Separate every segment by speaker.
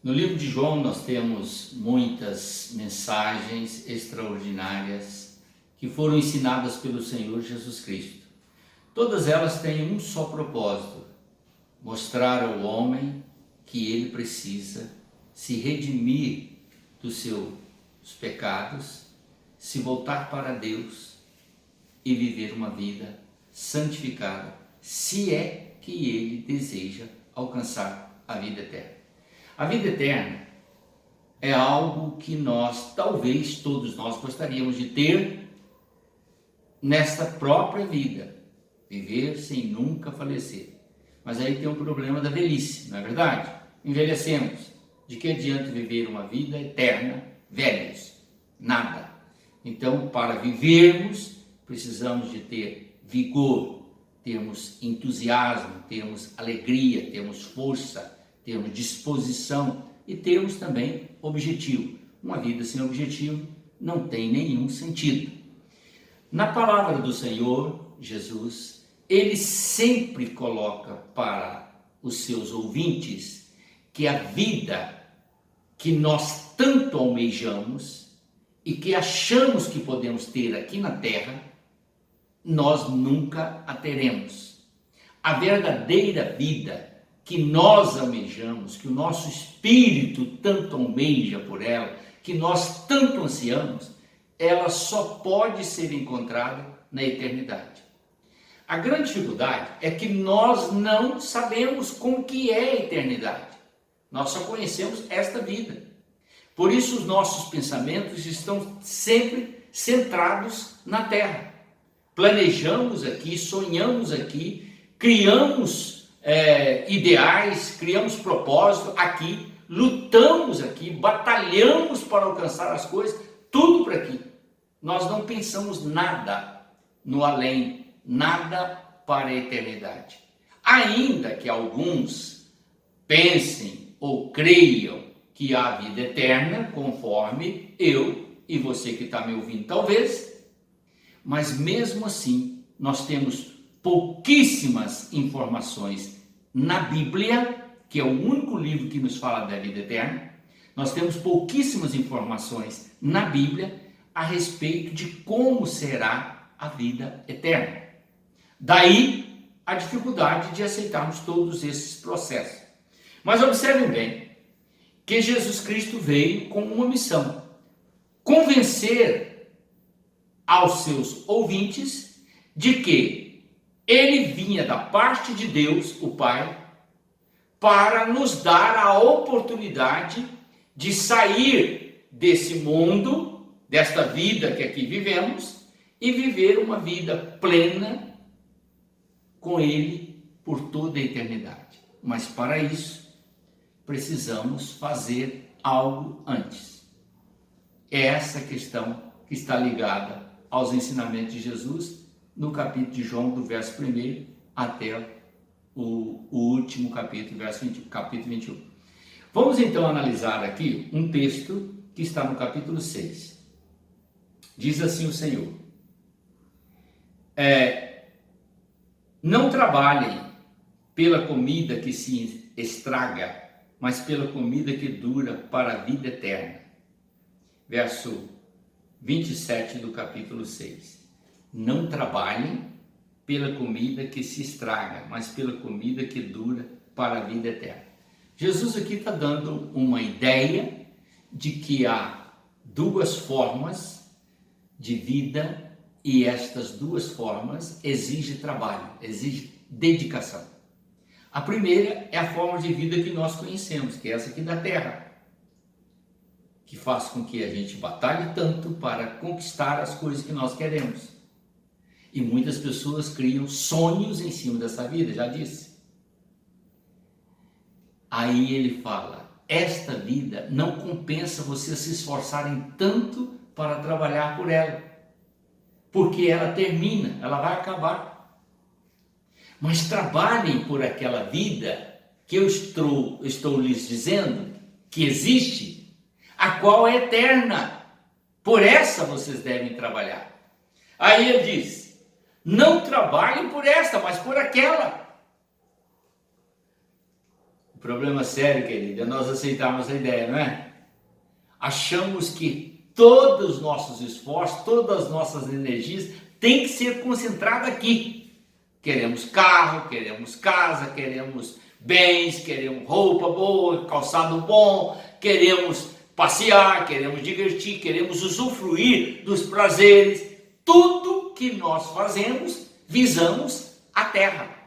Speaker 1: No livro de João nós temos muitas mensagens extraordinárias que foram ensinadas pelo Senhor Jesus Cristo. Todas elas têm um só propósito: mostrar ao homem que ele precisa se redimir dos seus pecados, se voltar para Deus e viver uma vida santificada, se é que ele deseja alcançar a vida eterna. A vida eterna é algo que nós, talvez todos nós, gostaríamos de ter nesta própria vida, viver sem nunca falecer. Mas aí tem um problema da velhice, não é verdade? Envelhecemos. De que adianta viver uma vida eterna velhos? Nada. Então, para vivermos, precisamos de ter vigor, termos entusiasmo, termos alegria, termos força, termos disposição e termos também objetivo. Uma vida sem objetivo não tem nenhum sentido. Na palavra do Senhor Jesus, ele sempre coloca para os seus ouvintes que a vida que nós tanto almejamos e que achamos que podemos ter aqui na terra, nós nunca a teremos. A verdadeira vida que nós almejamos, que o nosso espírito tanto almeja por ela, que nós tanto ansiamos, ela só pode ser encontrada na eternidade. A grande dificuldade é que nós não sabemos como que é a eternidade. Nós só conhecemos esta vida. Por isso os nossos pensamentos estão sempre centrados na terra. Planejamos aqui, sonhamos aqui, criamos ideais, criamos propósito aqui, lutamos aqui, batalhamos para alcançar as coisas, tudo por aqui. Nós não pensamos nada no além, nada para a eternidade. Ainda que alguns pensem ou creiam que há vida eterna, conforme eu e você que está me ouvindo talvez, mas mesmo assim nós temos pouquíssimas informações na Bíblia, que é o único livro que nos fala da vida eterna. Nós temos pouquíssimas informações na Bíblia a respeito de como será a vida eterna. Daí a dificuldade de aceitarmos todos esses processos. Mas observem bem que Jesus Cristo veio com uma missão: convencer aos seus ouvintes de que ele vinha da parte de Deus, o Pai, para nos dar a oportunidade de sair desse mundo, desta vida que aqui vivemos, e viver uma vida plena com Ele por toda a eternidade. Mas para isso, precisamos fazer algo antes. É essa questão que está ligada aos ensinamentos de Jesus no capítulo de João, do verso 1 até o último capítulo, capítulo 21. Vamos então analisar aqui um texto que está no capítulo 6. Diz assim o Senhor: não trabalhem pela comida que se estraga, mas pela comida que dura para a vida eterna. Verso 27 do capítulo 6. Não trabalhem pela comida que se estraga, mas pela comida que dura para a vida eterna. Jesus aqui está dando uma ideia de que há duas formas de vida e estas duas formas exigem trabalho, exigem dedicação. A primeira é a forma de vida que nós conhecemos, que é essa aqui da terra, que faz com que a gente batalhe tanto para conquistar as coisas que nós queremos. E muitas pessoas criam sonhos em cima dessa vida, já disse. Aí ele fala: esta vida não compensa vocês se esforçarem tanto para trabalhar por ela, porque ela termina, ela vai acabar. Mas trabalhem por aquela vida que eu estou lhes dizendo que existe, a qual é eterna. Por essa vocês devem trabalhar. Aí ele diz: não trabalhem por esta, mas por aquela. O problema sério, querido, é nós aceitarmos a ideia, não é? Achamos que todos os nossos esforços, todas as nossas energias têm que ser concentradas aqui. Queremos carro, queremos casa, queremos bens, queremos roupa boa, calçado bom, queremos passear, queremos divertir, queremos usufruir dos prazeres. Tudo que nós fazemos, visamos a terra.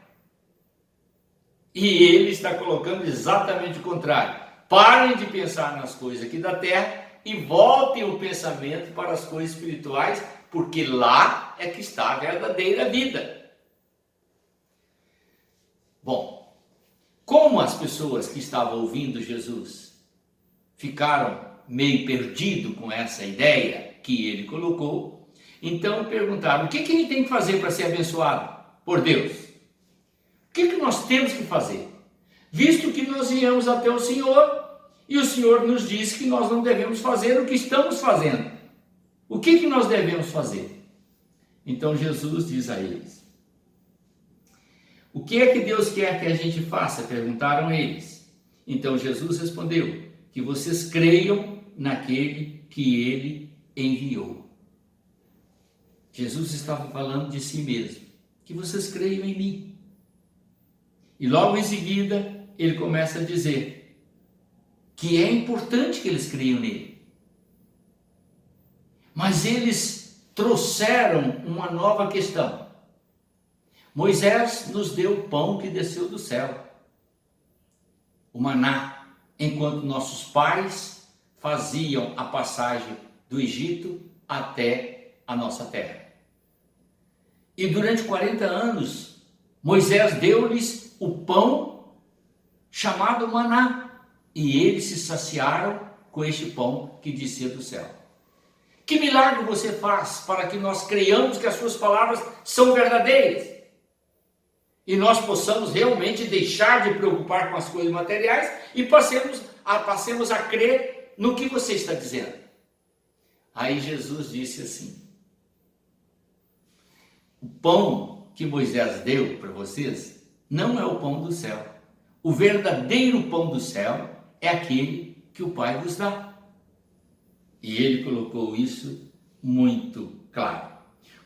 Speaker 1: E ele está colocando exatamente o contrário. Parem de pensar nas coisas aqui da terra e voltem o pensamento para as coisas espirituais, porque lá é que está a verdadeira vida. Bom, como as pessoas que estavam ouvindo Jesus ficaram meio perdidos com essa ideia que ele colocou, então perguntaram: o que ele tem que fazer para ser abençoado por Deus? O que nós temos que fazer? Visto que nós viemos até o Senhor e o Senhor nos disse que nós não devemos fazer o que estamos fazendo. O que nós devemos fazer? Então Jesus diz a eles: o que é que Deus quer que a gente faça? Perguntaram eles. Então Jesus respondeu: que vocês creiam naquele que ele enviou. Jesus estava falando de si mesmo, que vocês creiam em mim. E logo em seguida, ele começa a dizer que é importante que eles creiam nele. Mas eles trouxeram uma nova questão. Moisés nos deu o pão que desceu do céu, o maná, enquanto nossos pais faziam a passagem do Egito até a nossa terra. E durante 40 anos, Moisés deu-lhes o pão chamado maná, e eles se saciaram com este pão que descia do céu. Que milagre você faz para que nós creiamos que as suas palavras são verdadeiras e nós possamos realmente deixar de preocupar com as coisas materiais e passemos a crer no que você está dizendo. Aí Jesus disse assim: o pão que Moisés deu para vocês não é o pão do céu. O verdadeiro pão do céu é aquele que o Pai vos dá. E ele colocou isso muito claro.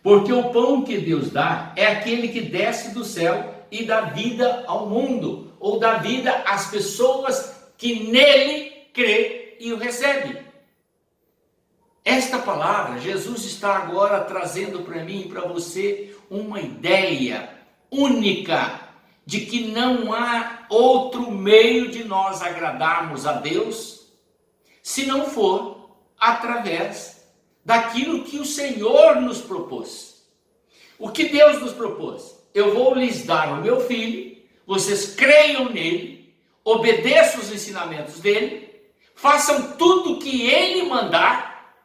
Speaker 1: Porque o pão que Deus dá é aquele que desce do céu e dá vida ao mundo, ou dá vida às pessoas que nele crê e o recebem. Esta palavra, Jesus está agora trazendo para mim e para você uma ideia única de que não há outro meio de nós agradarmos a Deus se não for através daquilo que o Senhor nos propôs. O que Deus nos propôs? Eu vou lhes dar o meu filho, vocês creiam nele, obedeçam os ensinamentos dele, façam tudo o que ele mandar,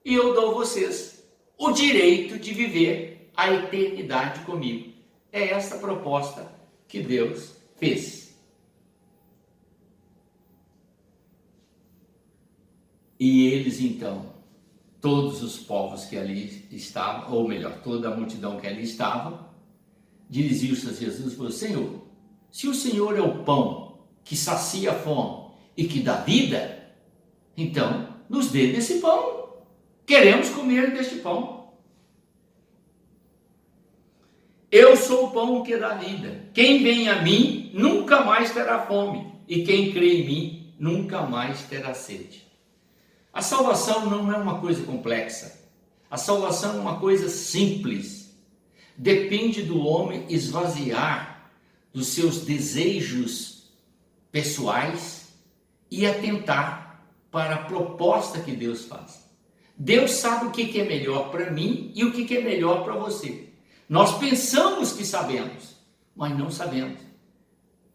Speaker 1: e eu dou a vocês o direito de viver a eternidade comigo. É essa a proposta que Deus fez. E eles então, todos os povos que ali estavam, ou melhor, toda a multidão que ali estava, dirigiu-se a Jesus e falou: Senhor, se o Senhor é o pão que sacia a fome e que dá vida, então nos dê desse pão. Queremos comer deste pão. Eu sou o pão que dá vida. Quem vem a mim nunca mais terá fome, e quem crê em mim nunca mais terá sede. A salvação não é uma coisa complexa. A salvação é uma coisa simples. Depende do homem esvaziar dos seus desejos pessoais e atentar para a proposta que Deus faz. Deus sabe o que é melhor para mim e o que é melhor para você. Nós pensamos que sabemos, mas não sabemos.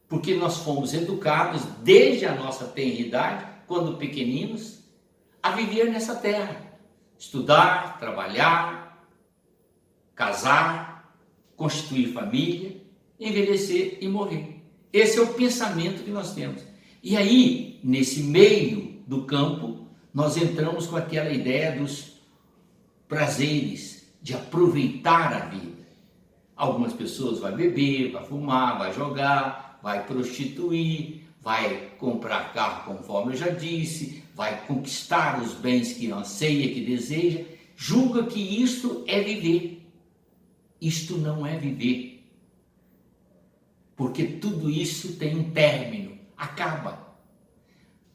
Speaker 1: Porque nós fomos educados desde a nossa tenridade, quando pequeninos, a viver nessa terra. Estudar, trabalhar, casar, constituir família, envelhecer e morrer. Esse é o pensamento que nós temos. E aí, nesse meio do campo, nós entramos com aquela ideia dos prazeres, de aproveitar a vida. Algumas pessoas vão beber, vai fumar, vai jogar, vai prostituir, vai comprar carro, conforme eu já disse, vai conquistar os bens que anseia, que deseja, julga que isto é viver. Isto não é viver, porque tudo isso tem um término, acaba.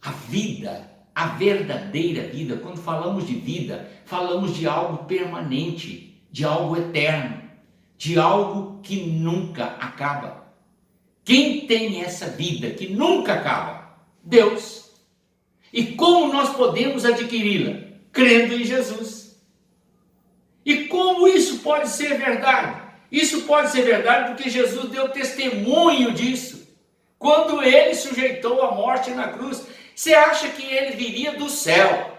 Speaker 1: A vida, a verdadeira vida, quando falamos de vida, falamos de algo permanente, de algo eterno, de algo que nunca acaba. Quem tem essa vida que nunca acaba? Deus. E como nós podemos adquiri-la? Crendo em Jesus. E como isso pode ser verdade? Isso pode ser verdade porque Jesus deu testemunho disso. Quando ele sujeitou a morte na cruz, você acha que ele viria do céu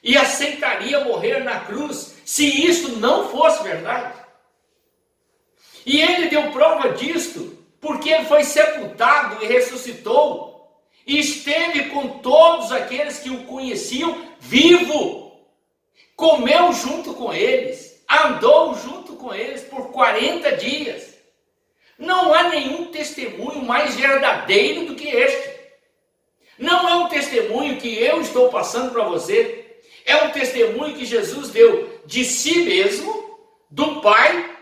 Speaker 1: e aceitaria morrer na cruz se isso não fosse verdade? E ele deu prova disto porque ele foi sepultado e ressuscitou e esteve com todos aqueles que o conheciam vivo, comeu junto com eles, andou junto com eles por 40 dias. Não há nenhum testemunho mais verdadeiro do que este. Não é um testemunho que eu estou passando para você, é um testemunho que Jesus deu de si mesmo, do Pai,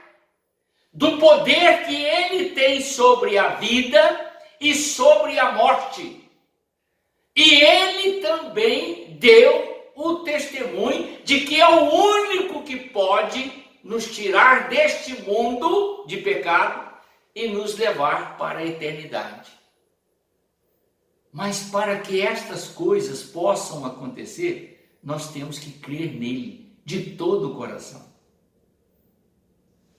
Speaker 1: do poder que ele tem sobre a vida e sobre a morte. E ele também deu o testemunho de que é o único que pode nos tirar deste mundo de pecado e nos levar para a eternidade. Mas para que estas coisas possam acontecer, nós temos que crer nele de todo o coração.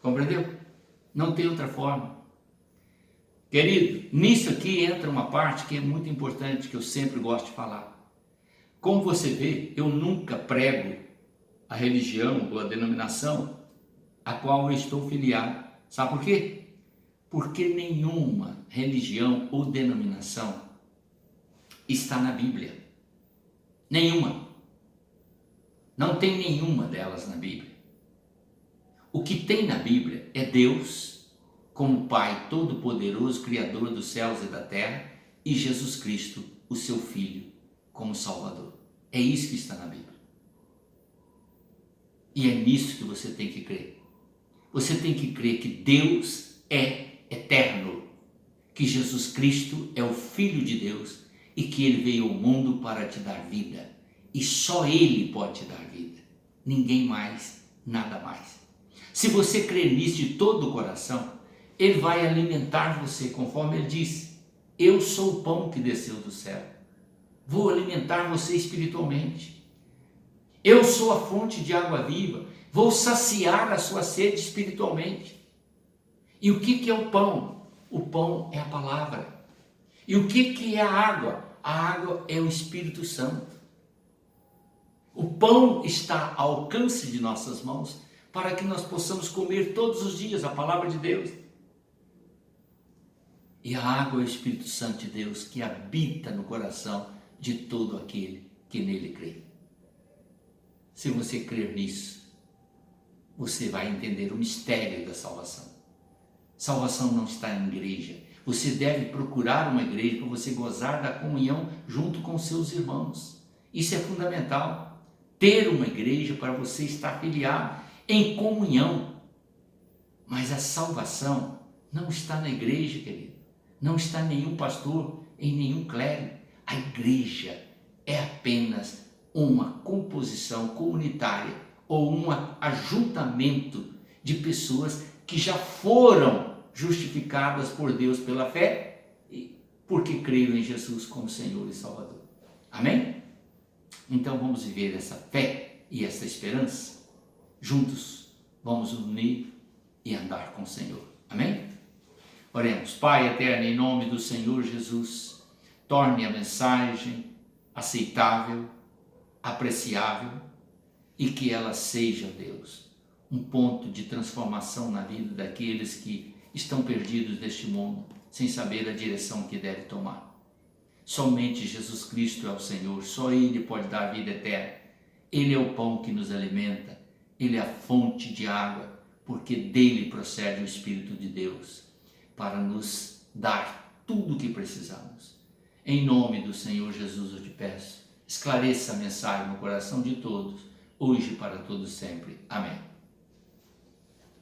Speaker 1: Compreendeu? Não tem outra forma. Querido, nisso aqui entra uma parte que é muito importante, que eu sempre gosto de falar. Como você vê, eu nunca prego a religião ou a denominação a qual eu estou filiado. Sabe por quê? Porque nenhuma religião ou denominação está na Bíblia. Nenhuma. Não tem nenhuma delas na Bíblia. O que tem na Bíblia é Deus como Pai Todo-Poderoso, Criador dos céus e da terra, e Jesus Cristo, o seu Filho, como Salvador. É isso que está na Bíblia. E é nisso que você tem que crer. Você tem que crer que Deus é eterno, que Jesus Cristo é o Filho de Deus e que ele veio ao mundo para te dar vida. E só ele pode te dar vida. Ninguém mais, nada mais. Se você crer nisso de todo o coração, ele vai alimentar você, conforme ele disse: eu sou o pão que desceu do céu. Vou alimentar você espiritualmente. Eu sou a fonte de água viva. Vou saciar a sua sede espiritualmente. E o que é o pão? O pão é a palavra. E o que é a água? A água é o Espírito Santo. O pão está ao alcance de nossas mãos para que nós possamos comer todos os dias a palavra de Deus. E a água é o Espírito Santo de Deus que habita no coração de todo aquele que nele crê. Se você crer nisso, você vai entender o mistério da salvação. Salvação não está em igreja. Você deve procurar uma igreja para você gozar da comunhão junto com seus irmãos. Isso é fundamental. Ter uma igreja para você estar filiado em comunhão. Mas a salvação não está na igreja, querido. Não está em nenhum pastor, em nenhum clérigo. A igreja é apenas uma composição comunitária ou um ajuntamento de pessoas que já foram justificadas por Deus pela fé e porque creram em Jesus como Senhor e Salvador. Amém? Então vamos viver essa fé e essa esperança juntos. Vamos unir e andar com o Senhor. Amém? Oremos. Pai eterno, em nome do Senhor Jesus, torne a mensagem aceitável, apreciável e que ela seja, Deus, um ponto de transformação na vida daqueles que estão perdidos neste mundo, sem saber a direção que deve tomar. Somente Jesus Cristo é o Senhor, só Ele pode dar vida eterna. Ele é o pão que nos alimenta, Ele é a fonte de água, porque dele procede o Espírito de Deus, para nos dar tudo o que precisamos. Em nome do Senhor Jesus eu te peço, esclareça a mensagem no coração de todos, hoje e para todos sempre. Amém.